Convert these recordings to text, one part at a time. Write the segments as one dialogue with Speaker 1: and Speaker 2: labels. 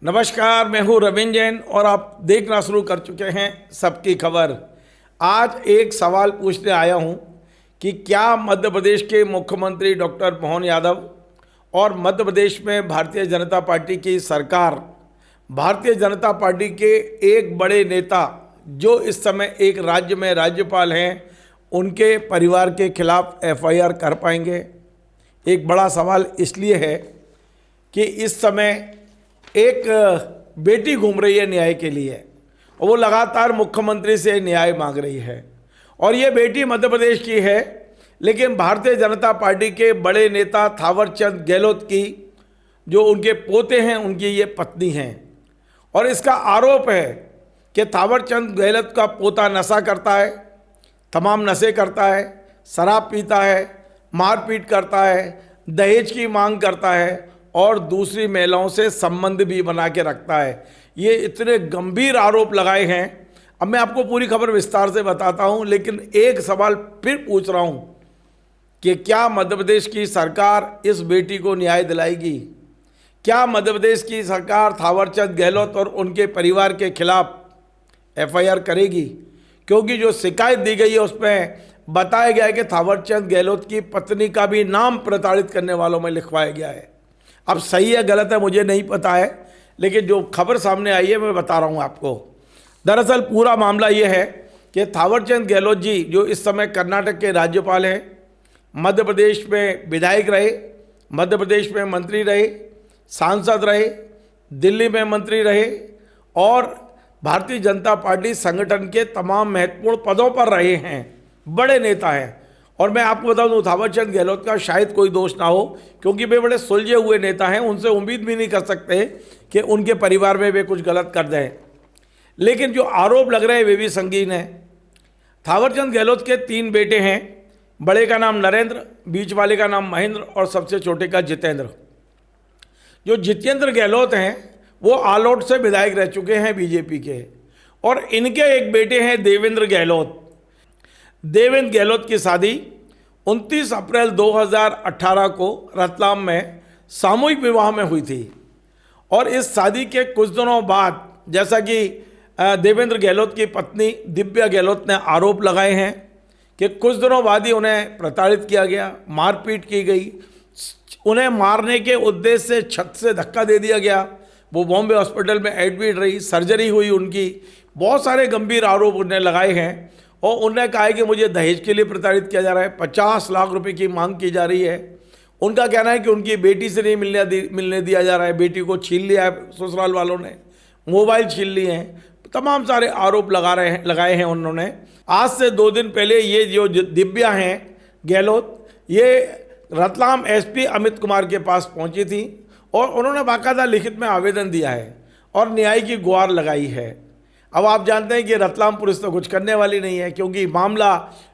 Speaker 1: नमस्कार, मैं हूं रविंद्र जैन और आप देखना शुरू कर चुके हैं सबकी खबर। आज एक सवाल पूछने आया हूं कि क्या मध्य प्रदेश के मुख्यमंत्री डॉक्टर मोहन यादव और मध्य प्रदेश में भारतीय जनता पार्टी की सरकार, भारतीय जनता पार्टी के एक बड़े नेता जो इस समय एक राज्य में राज्यपाल हैं, उनके परिवार के खिलाफ एफआईआर कर पाएंगे? एक बड़ा सवाल इसलिए है कि इस समय एक बेटी घूम रही है न्याय के लिए और वो लगातार मुख्यमंत्री से न्याय मांग रही है। और ये बेटी मध्य प्रदेश की है, लेकिन भारतीय जनता पार्टी के बड़े नेता थावरचंद गहलोत की जो उनके पोते हैं, उनकी ये पत्नी हैं। और इसका आरोप है कि थावरचंद गहलोत का पोता नशा करता है, तमाम नशे करता है, शराब पीता है, मारपीट करता है, दहेज की मांग करता है और दूसरी महिलाओं से संबंध भी बना के रखता है। ये इतने गंभीर आरोप लगाए हैं। अब मैं आपको पूरी खबर विस्तार से बताता हूं, लेकिन एक सवाल फिर पूछ रहा हूं कि क्या मध्य प्रदेश की सरकार इस बेटी को न्याय दिलाएगी? क्या मध्य प्रदेश की सरकार थावरचंद गहलोत और उनके परिवार के खिलाफ एफआईआर करेगी? क्योंकि जो शिकायत दी गई है उसमें बताया गया है कि थावरचंद गहलोत की पत्नी का भी नाम प्रताड़ित करने वालों में लिखवाया गया है। अब सही है गलत है मुझे नहीं पता है, लेकिन जो खबर सामने आई है मैं बता रहा हूँ आपको। दरअसल पूरा मामला ये है कि थावरचंद गहलोत जी जो इस समय कर्नाटक के राज्यपाल हैं, मध्य प्रदेश में विधायक रहे, मध्य प्रदेश में मंत्री रहे, सांसद रहे, दिल्ली में मंत्री रहे और भारतीय जनता पार्टी संगठन के तमाम महत्वपूर्ण पदों पर रहे हैं, बड़े नेता हैं। और मैं आपको बता दूं, थावरचंद गहलोत का शायद कोई दोष ना हो, क्योंकि वे बड़े सुलझे हुए नेता हैं, उनसे उम्मीद भी नहीं कर सकते कि उनके परिवार में वे कुछ गलत कर दें। लेकिन जो आरोप लग रहे हैं वे भी संगीन हैं। थावरचंद गहलोत के 3 बेटे हैं, बड़े का नाम नरेंद्र, बीच वाले का नाम महेंद्र और सबसे छोटे का जितेंद्र। जो जितेंद्र गहलोत हैं वो आलोट से विधायक रह चुके हैं बीजेपी के, और इनके एक बेटे हैं देवेंद्र गहलोत। देवेंद्र गहलोत की शादी 29 अप्रैल 2018 को रतलाम में सामूहिक विवाह में हुई थी। और इस शादी के कुछ दिनों बाद, जैसा कि देवेंद्र गहलोत की पत्नी दिव्या गहलोत ने आरोप लगाए हैं कि कुछ दिनों बाद ही उन्हें प्रताड़ित किया गया, मारपीट की गई, उन्हें मारने के उद्देश्य से छत से धक्का दे दिया गया। वो बॉम्बे हॉस्पिटल में एडमिट रही, सर्जरी हुई उनकी। बहुत सारे गंभीर आरोप उन्हें लगाए हैं और उन्होंने कहा है कि मुझे दहेज के लिए प्रताड़ित किया जा रहा है, 50 लाख रुपए की मांग की जा रही है। उनका कहना है कि उनकी बेटी से नहीं मिलने दिया जा रहा है, बेटी को छीन लिया है ससुराल वालों ने, मोबाइल छीन लिए हैं, तमाम सारे आरोप लगाए हैं उन्होंने। आज से 2 दिन पहले ये जो दिव्या हैं गहलोत, ये रतलाम एसपी अमित कुमार के पास पहुंची थी और उन्होंने बाकायदा लिखित में आवेदन दिया है और न्याय की गुहार लगाई है। अब आप जानते हैं कि रतलाम पुलिस तो कुछ करने वाली नहीं है, क्योंकि मामला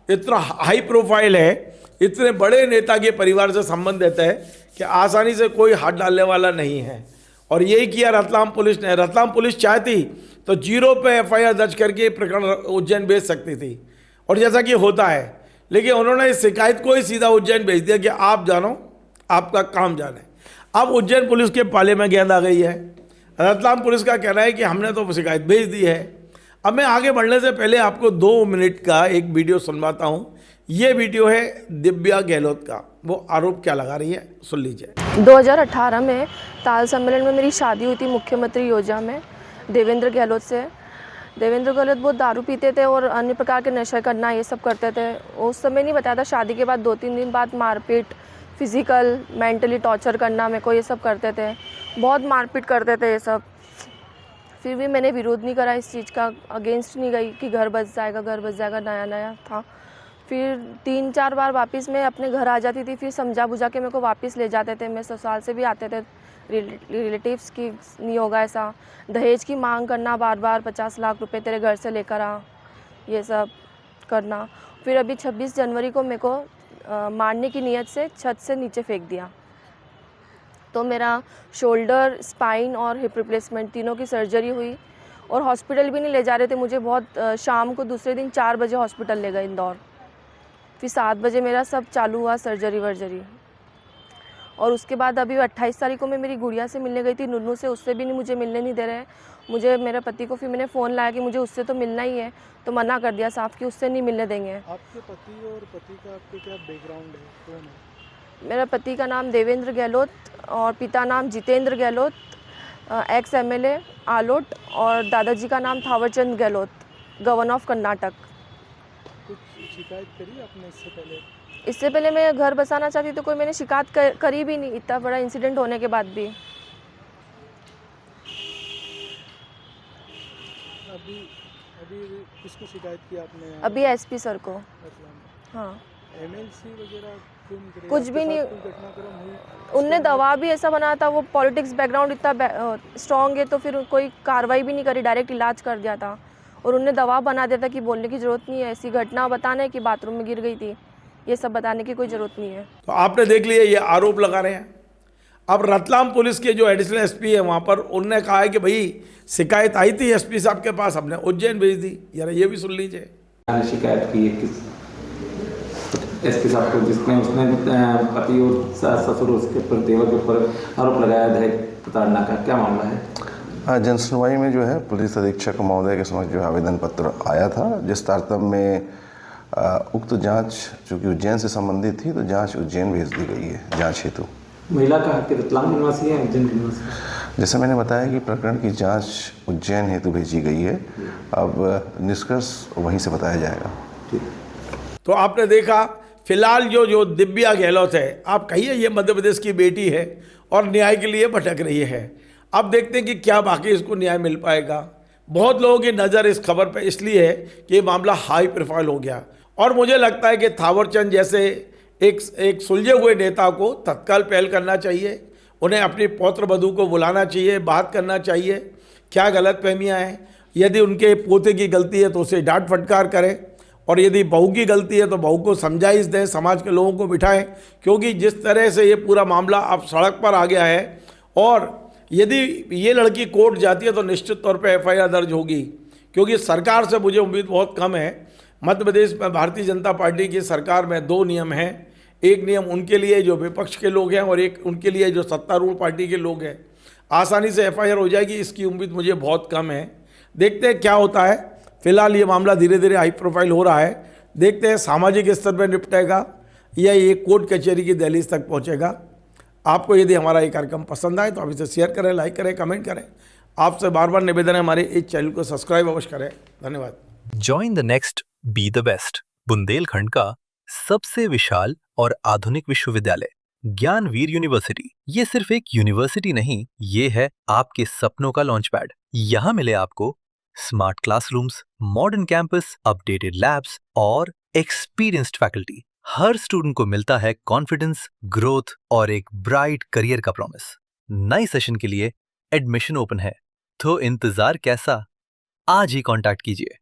Speaker 1: इतना हाई प्रोफाइल है, इतने बड़े नेता के परिवार से संबंधित है कि आसानी से कोई हाथ डालने वाला नहीं है। और यही किया रतलाम पुलिस ने। रतलाम पुलिस चाहती तो 0 पे एफआईआर दर्ज करके प्रकरण उज्जैन भेज सकती थी, और जैसा कि होता है, लेकिन उन्होंने इस शिकायत को ही सीधा उज्जैन भेज दिया कि आप जानो, आपका काम जाने। अब उज्जैन पुलिस के पाले में गेंद आ गई है। रतलाम पुलिस का कहना है कि हमने तो शिकायत भेज दी है। अब मैं आगे बढ़ने से पहले आपको 2 मिनट का एक वीडियो सुनवाता हूँ। ये वीडियो है दिव्या गहलोत का, वो आरोप क्या लगा रही है, सुन लीजिए।
Speaker 2: 2018 में ताल सम्मेलन में मेरी शादी हुई थी मुख्यमंत्री योजना में देवेंद्र गहलोत से। देवेंद्र गहलोत बहुत दारू पीते थे और अन्य प्रकार के नशे करना ये सब करते थे। उस समय नहीं बताया था, शादी के बाद 2-3 दिन बाद मारपीट, फिजिकल मेंटली टॉर्चर करना, मेरे को ये सब करते थे, बहुत मारपीट करते थे ये सब। फिर भी मैंने विरोध नहीं करा इस चीज़ का, अगेंस्ट नहीं गई कि घर बच जाएगा, घर बच जाएगा, नया नया था। फिर 3-4 बार वापस मैं अपने घर आ जाती थी, फिर समझा बुझा के मेरे को वापस ले जाते थे। मैं ससुराल से भी आते थे, रिलेटिव्स की नहीं होगा ऐसा। दहेज की मांग करना बार बार, 50 लाख रुपए तेरे घर से लेकर आ, ये सब करना। फिर अभी 26 जनवरी को मेरे को मारने की नीयत से छत से नीचे फेंक दिया। तो मेरा शोल्डर, स्पाइन और हिप रिप्लेसमेंट तीनों की सर्जरी हुई और हॉस्पिटल भी नहीं ले जा रहे थे मुझे। बहुत शाम को दूसरे दिन 4 बजे हॉस्पिटल ले गए इंदौर। फिर 7 बजे मेरा सब चालू हुआ, सर्जरी वर्जरी। और उसके बाद अभी 28 तारीख को मैं मेरी गुड़िया से मिलने गई थी, नुन्नू से, उससे भी नहीं मुझे मिलने नहीं दे रहे हैं। मुझे मेरे पति को फिर मैंने फ़ोन लाया कि मुझे उससे तो मिलना ही है, तो मना कर दिया साफ कि उससे नहीं मिलने देंगे।
Speaker 3: आपके पति और पति का आपके क्या बैकग्राउंड है, कौन है?
Speaker 2: मेरा पति का नाम देवेंद्र गहलोत और पिता नाम जितेंद्र गहलोत, एक्स एमएलए आलोट, और दादाजी का नाम थावरचंद गहलोत, गवर्नर ऑफ कर्नाटक।
Speaker 3: कुछ शिकायत करी आपने इससे पहले?
Speaker 2: इससे पहले मैं घर बसाना चाहती तो कोई मैंने शिकायत करी भी नहीं, इतना बड़ा इंसिडेंट होने के बाद भी।
Speaker 3: अभी अभी किसको शिकायत की आपने?
Speaker 2: अभी एसपी सर को।
Speaker 3: रतलाम।
Speaker 2: हाँ,
Speaker 3: एमएलसी वगैरह क्यों नहीं करे?
Speaker 2: कुछ
Speaker 3: आपके
Speaker 2: भी
Speaker 3: साथ
Speaker 2: नहीं।
Speaker 3: कोई घटनाक्रम हुई?
Speaker 2: उनने दवा भी ऐसा बनाया था, वो पॉलिटिक्स बैकग्राउंड इतना स्ट्रॉन्ग है तो फिर कोई कार्रवाई भी नहीं करी, डायरेक्ट इलाज कर दिया था। और उनने दवा बना दिया था कि बोलने की ज़रूरत नहीं है, ऐसी घटना बताना है कि बाथरूम में गिर गई थी, ये सब बताने की कोई ज़रूरत नहीं है।
Speaker 1: तो आपने देख लिया, ये आरोप लगा रहे हैं। अब रतलाम पुलिस के जो एडिशनल एसपी है वहाँ पर उनने कहा है कि भाई शिकायत आई थी एसपी साहब के पास, हमने उज्जैन भेज दी। यार ये भी सुन लीजिए।
Speaker 4: मैंने शिकायत की है किस एसपी साहब को, जिसमें उसने पति और ससुर उसके ऊपर देवर के ऊपर आरोप लगाया दहेज प्रताड़ना का। क्या मामला है?
Speaker 5: जन सुनवाई में जो है पुलिस अधीक्षक महोदय के समक्ष जो आवेदन पत्र आया था, जिस तारतम्य में उक्त जांच चूँकि उज्जैन से संबंधित थी तो जांच उज्जैन भेज दी गई है जांच हेतु।
Speaker 4: महिला का हक रतलाम निवासी है उज्जैन निवासी?
Speaker 5: जैसे मैंने बताया कि प्रकरण की जांच उज्जैन हेतु भेजी गई है, अब निष्कर्ष वहीं से बताया जाएगा।
Speaker 1: तो आपने देखा, फिलहाल जो दिव्या गहलोत है, आप कहिए ये मध्य प्रदेश की बेटी है और न्याय के लिए भटक रही है। अब देखते हैं कि क्या बाकी इसको न्याय मिल पाएगा। बहुत लोगों की नज़र इस खबर पर इसलिए है कि ये मामला हाई प्रोफाइल हो गया, और मुझे लगता है कि थावरचंद जैसे एक सुलझे हुए नेता को तत्काल पहल करना चाहिए। उन्हें अपनी पौत्र वधू को बुलाना चाहिए, बात करना चाहिए, क्या गलतफहमियां हैं। यदि उनके पोते की गलती है तो उसे डांट फटकार करें, और यदि बहू की गलती है तो बहू को समझाइश दें, समाज के लोगों को बिठाएं। क्योंकि जिस तरह से ये पूरा मामला अब सड़क पर आ गया है, और यदि ये लड़की कोर्ट जाती है तो निश्चित तौर पे एफआईआर दर्ज होगी। क्योंकि सरकार से मुझे उम्मीद बहुत कम है। मध्य प्रदेश में भारतीय जनता पार्टी की सरकार में दो नियम हैं। एक नियम उनके लिए जो विपक्ष के लोग हैं, और एक उनके लिए जो सत्तारूढ़ पार्टी के लोग हैं। आसानी से एफआईआर हो जाएगी, इसकी उम्मीद मुझे बहुत कम है। देखते हैं क्या होता है। फिलहाल ये मामला धीरे धीरे हाई प्रोफाइल हो रहा है। देखते हैं सामाजिक स्तर पर निपटेगा या ये कोर्ट कचहरी की दहलीज तक पहुँचेगा। आपको यदि हमारा ये कार्यक्रम पसंद आए तो आप इसे शेयर करें, लाइक करें, कमेंट करें। आपसे बार बार निवेदन है हमारे इस चैनल को सब्सक्राइब अवश्य करें। धन्यवाद।
Speaker 6: Join the next be the best, Bundelkhand का सबसे विशाल और आधुनिक विश्वविद्यालय ज्ञानवीर यूनिवर्सिटी। ये सिर्फ एक यूनिवर्सिटी नहीं, ये है आपके सपनों का लॉन्च पैड। यहाँ मिले आपको smart classrooms, modern campus, updated labs और एक्सपीरियंस्ड फैकल्टी। हर स्टूडेंट को मिलता है कॉन्फिडेंस, ग्रोथ और एक ब्राइट करियर का प्रॉमिस। नए सेशन के लिए एडमिशन ओपन है, तो इंतजार कैसा? आज ही कांटेक्ट कीजिए।